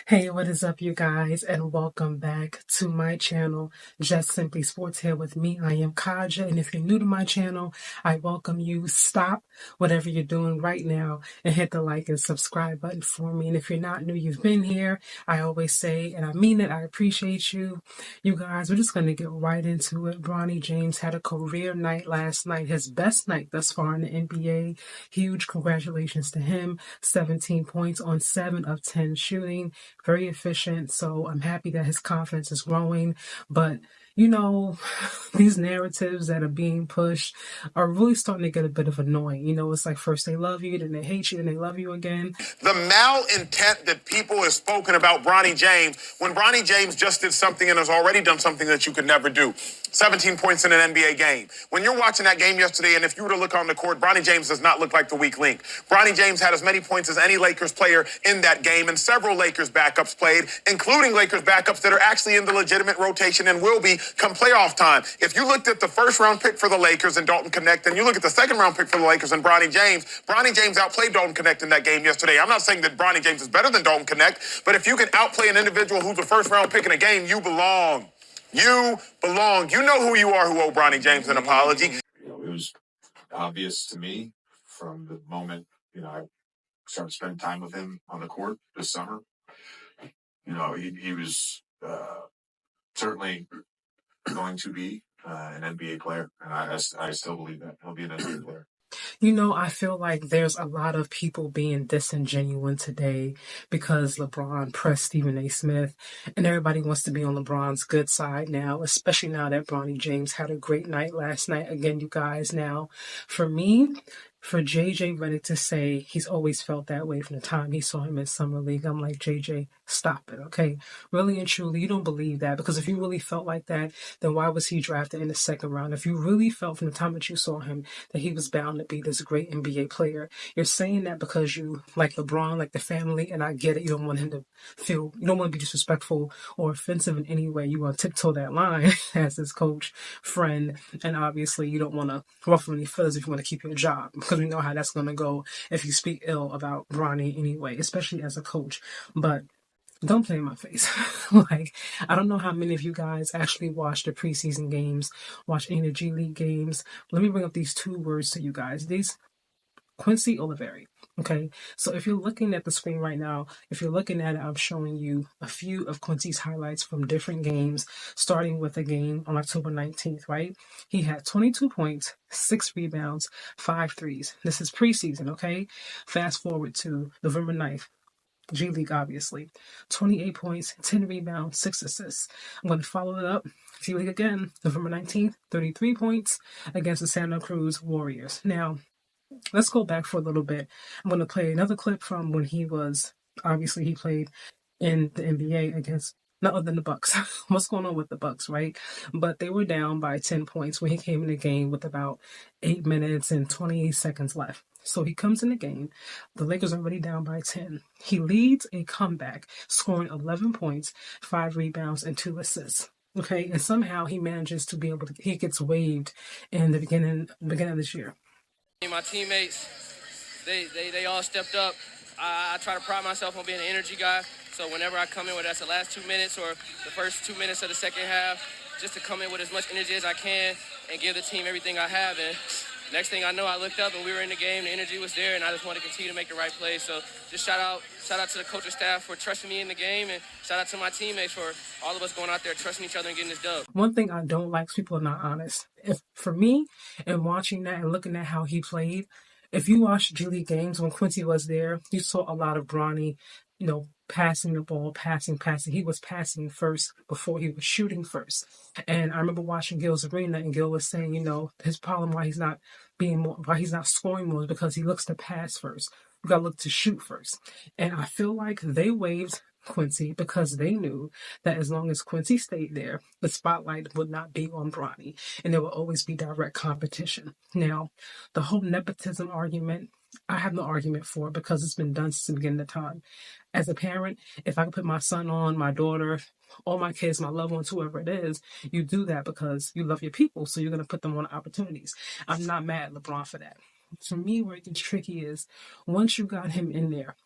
Hey, what is up, you guys, and welcome back to my channel, Just Simply Sports here with me. I am Kaja, and if you're new to my channel, I welcome you. Stop whatever you're doing right now and hit the like and subscribe button for me. And if you're not new, you've been here, I always say, and I mean it, I appreciate you. You guys, we're just going to get right into it. Bronny James had a career night last night, his best night thus far in the NBA. Huge congratulations to him. 17 points on 7 of 10 shooting. Very efficient. So I'm happy that his confidence is growing. But, these narratives that are being pushed are really starting to get a bit of annoying. It's like first they love you, then they hate you, then they love you again. The malintent that people have spoken about Bronny James, when Bronny James just did something and has already done something that you could never do. 17 points in an NBA game. When you're watching that game yesterday, and if you were to look on the court, Bronny James does not look like the weak link. Bronny James had as many points as any Lakers player in that game, and several Lakers backups played, including Lakers backups that are actually in the legitimate rotation and will be come playoff time. If you looked at the first round pick for the Lakers and Dalton Connect, and you look at the second round pick for the Lakers and Bronny James outplayed Dalton Connect in that game yesterday. I'm not saying that Bronny James is better than Dalton Connect, but if you can outplay an individual who's a first round pick in a game, you belong. You belong. You know who you are who owe Bronny James an apology. It was obvious to me from the moment, I started spending time with him on the court this summer. He was certainly going to be an NBA player, and I still believe that he'll be an NBA player. I feel like there's a lot of people being disingenuous today because LeBron pressed Stephen A. Smith, and everybody wants to be on LeBron's good side now, especially now that Bronny James had a great night last night. Again, you guys, now, for me, for JJ Redick to say he's always felt that way from the time he saw him in Summer League, I'm like, JJ, stop it, okay? Really and truly, you don't believe that, because if you really felt like that, then why was he drafted in the second round? If you really felt from the time that you saw him that he was bound to be this great NBA player, you're saying that because you like LeBron, like the family, and I get it. You don't want him to feel, you don't want to be disrespectful or offensive in any way. You want to tiptoe that line as his coach, friend, and obviously you don't want to ruffle any feathers if you want to keep your job, because we know how that's going to go if you speak ill about Bronny anyway, especially as a coach. But don't play in my face. Like, I don't know how many of you guys actually watch the preseason games, watch any of the G League games. Let me bring up these two words to you guys. These Quincy Oliveri. Okay, so if you're looking at the screen right now, if you're looking at it, I'm showing you a few of Quincy's highlights from different games, starting with a game on October 19th, right? He had 22 points, 6 rebounds, 5 threes. This is preseason, okay? Fast forward to November 9th. G League, obviously. 28 points, 10 rebounds, 6 assists. I'm going to follow it up. G League again, November 19th, 33 points against the Santa Cruz Warriors. Now, let's go back for a little bit. I'm going to play another clip from when he played in the NBA against none other than the Bucks. What's going on with the Bucks, right? But they were down by 10 points when he came in the game with about 8 minutes and 28 seconds left. So he comes in the game. The Lakers are already down by 10. He leads a comeback, scoring 11 points, 5 rebounds, and 2 assists. Okay, and somehow he manages to he gets waived in the beginning of this year. My teammates, they all stepped up. I try to pride myself on being an energy guy. So whenever I come in, whether that's the last 2 minutes or the first 2 minutes of the second half, just to come in with as much energy as I can and give the team everything I have. And next thing I know, I looked up and we were in the game. The energy was there, and I just wanted to continue to make the right play. So just shout out to the coaching staff for trusting me in the game, and shout out to my teammates for all of us going out there trusting each other and getting this dub. One thing I don't like is people are not honest. For me, and watching that and looking at how he played, if you watch G League games when Quincy was there, you saw a lot of Bronny, passing the ball, passing. He was passing first before he was shooting first. And I remember watching Gil's arena, and Gil was saying, his problem why he's not scoring more is because he looks to pass first. You got to look to shoot first. And I feel like they waived Quincy because they knew that as long as Quincy stayed there, the spotlight would not be on Bronny, and there will always be direct competition. Now, the whole nepotism argument, I have no argument for it because it's been done since the beginning of time. As a parent, if I can put my son on, my daughter, all my kids, my loved ones, whoever it is, you do that because you love your people, so you're going to put them on opportunities. I'm not mad at LeBron for that. For me, where it gets tricky is once you got him in there,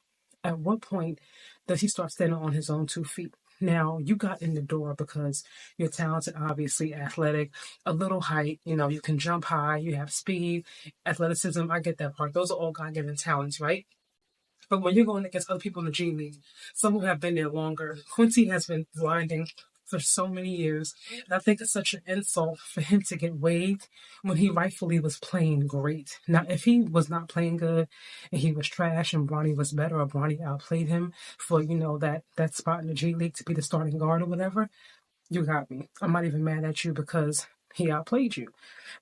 At what point does he start standing on his own 2 feet? Now, you got in the door because you're talented, obviously athletic, a little height, you can jump high, you have speed, athleticism. I get that part. Those are all God given talents, right? But when you're going against other people in the G League, some who have been there longer, Quincy has been grinding for so many years. And I think it's such an insult for him to get waived when he rightfully was playing great. Now, if he was not playing good and he was trash and Bronny was better or Bronny outplayed him for, that spot in the G League to be the starting guard or whatever, you got me. I'm not even mad at you because he outplayed you.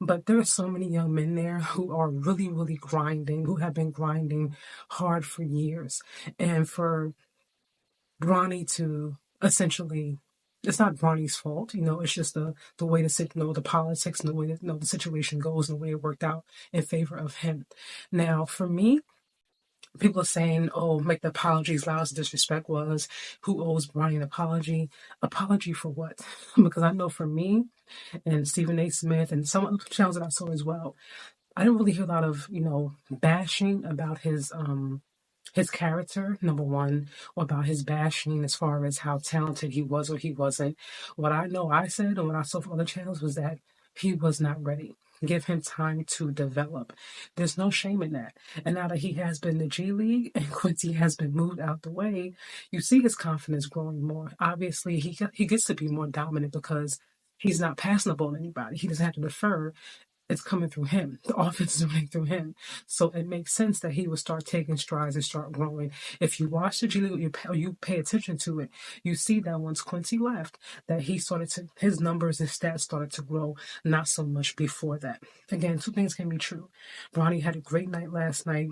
But there are so many young men there who are really, really grinding, who have been grinding hard for years. And for Bronny to essentially, it's not Bronny's fault, it's just the way the politics and the way that the situation goes and the way it worked out in favor of him. Now, for me, people are saying, "Oh, make the apologies loud as disrespect was. Who owes Bronny an apology? Apology for what?" Because I know for me and Stephen A. Smith and some other channels that I saw as well, I didn't really hear a lot of bashing about his character, number one, or about his bashing as far as how talented he was or he wasn't. What I know I said and what I saw from other channels was that he was not ready. Give him time to develop. There's no shame in that. And now that he has been in the G League and Quincy has been moved out the way, you see his confidence growing more. Obviously, he gets to be more dominant because he's not passing the ball to anybody. He doesn't have to defer. It's coming through him. The offense is running through him. So it makes sense that he will start taking strides and start growing. If you watch the G League, you pay attention to it, you see that once Quincy left, that his numbers and stats started to grow, not so much before that. Again, two things can be true. Bronny had a great night last night.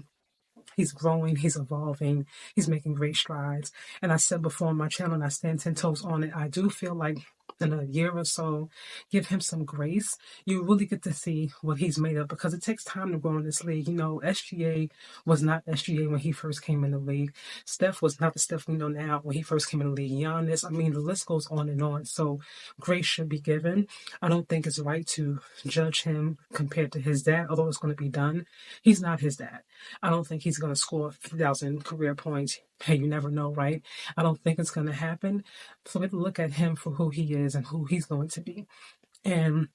He's growing, he's evolving, he's making great strides. And I said before on my channel, and I stand 10 toes on it, I do feel like in a year or so, give him some grace. You really get to see what he's made of because it takes time to grow in this league. SGA was not SGA when he first came in the league. Steph was not the Steph we know now when he first came in the league. Giannis, the list goes on and on. So grace should be given. I don't think it's right to judge him compared to his dad, although it's going to be done. He's not his dad. I don't think he's going to score 3,000 career points. Hey, you never know, right? I don't think it's going to happen. So we have to look at him for who he is and who he's going to be. And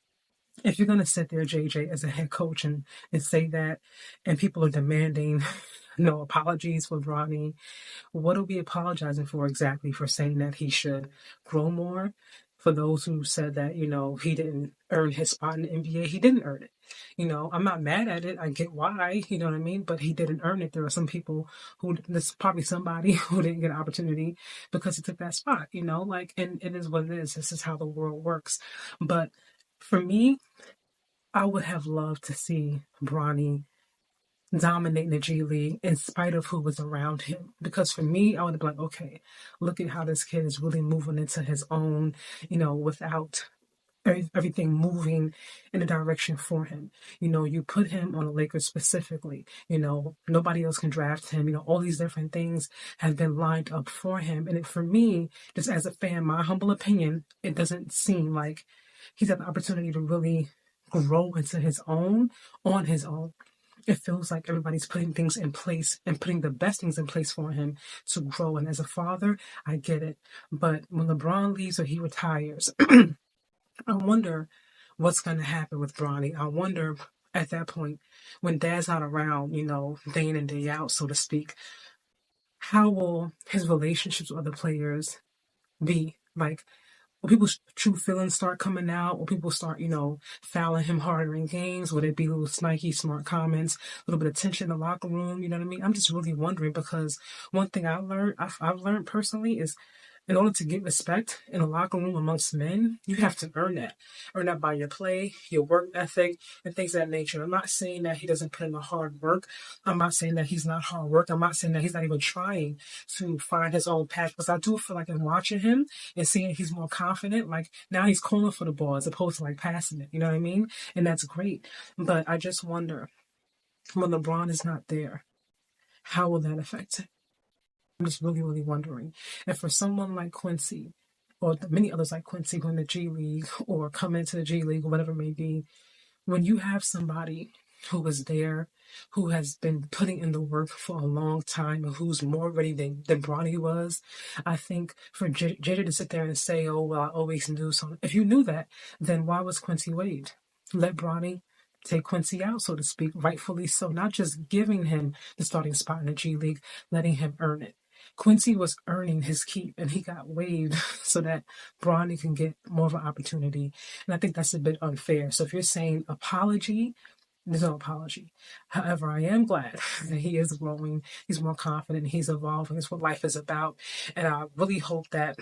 if you're going to sit there, JJ, as a head coach and say that, and people are demanding no apologies for Bronny, what are we apologizing for exactly? For saying that he should grow more? For those who said that, he didn't earn his spot in the NBA, he didn't earn it. I'm not mad at it. I get why, you know what I mean? But he didn't earn it. There are some people there's probably somebody who didn't get an opportunity because he took that spot, and it is what it is. This is how the world works. But for me, I would have loved to see Bronny dominating the G League in spite of who was around him. Because for me, I would have been like, okay, look at how this kid is really moving into his own, without everything moving in a direction for him. You put him on the Lakers specifically. Nobody else can draft him. All these different things have been lined up for him. And for me, just as a fan, my humble opinion, it doesn't seem like he's had the opportunity to really grow into his own on his own. It feels like everybody's putting things in place and putting the best things in place for him to grow. And as a father, I get it. But when LeBron leaves or he retires, I wonder what's going to happen with Bronny. I wonder at that point, when dad's not around, day in and day out, so to speak, how will his relationships with other players be? Like, will people's true feelings start coming out? Will people start, fouling him harder in games? Would it be little snaky, smart comments, a little bit of tension in the locker room? You know what I mean? I'm just really wondering because one thing I've learned personally is in order to get respect in a locker room amongst men, you have to earn that. Earn that by your play, your work ethic, and things of that nature. I'm not saying that he doesn't put in the hard work. I'm not saying that he's not hard work. I'm not saying that he's not even trying to find his own path. Because I do feel like in watching him and seeing he's more confident, like now he's calling for the ball as opposed to like passing it. You know what I mean? And that's great. But I just wonder when LeBron is not there, how will that affect him? I'm just really, really wondering. And for someone like Quincy, or many others like Quincy who are in the G League or come into the G League or whatever it may be, when you have somebody who was there who has been putting in the work for a long time and who's more ready than Bronny was. I think for Jada to sit there and say, oh, well, I always knew something. If you knew that, then why was Quincy Wade? Let Bronny take Quincy out, so to speak, rightfully so. Not just giving him the starting spot in the G League, letting him earn it. Quincy was earning his keep and he got waived so that Bronny can get more of an opportunity. And I think that's a bit unfair. So if you're saying apology, there's no apology. However, I am glad that he is growing, he's more confident, he's evolving. It's what life is about. And I really hope that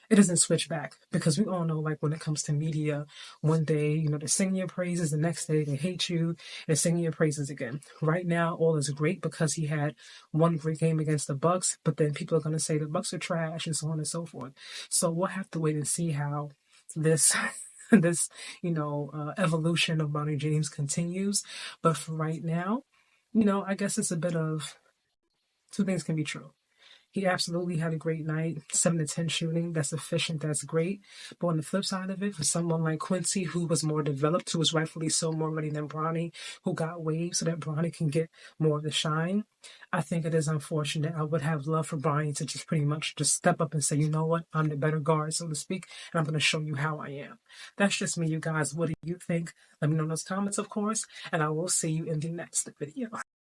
it doesn't switch back, because we all know, like, when it comes to media, one day, they're singing your praises, the next day they hate you, they're singing your praises again. Right now, all is great because he had one great game against the Bucks, but then people are going to say the Bucks are trash and so on and so forth. So we'll have to wait and see how this this evolution of Bronny James continues. But for right now, I guess it's a bit of two things can be true. He absolutely had a great night. 7 to 10 shooting. That's efficient. That's great. But on the flip side of it, for someone like Quincy, who was more developed, who was rightfully so more ready than Bronny, who got waived so that Bronny can get more of the shine, I think it is unfortunate. I would have loved for Bronny to just pretty much just step up and say, you know what, I'm the better guard, so to speak, and I'm going to show you how I am. That's just me, you guys. What do you think? Let me know in those comments, of course, and I will see you in the next video.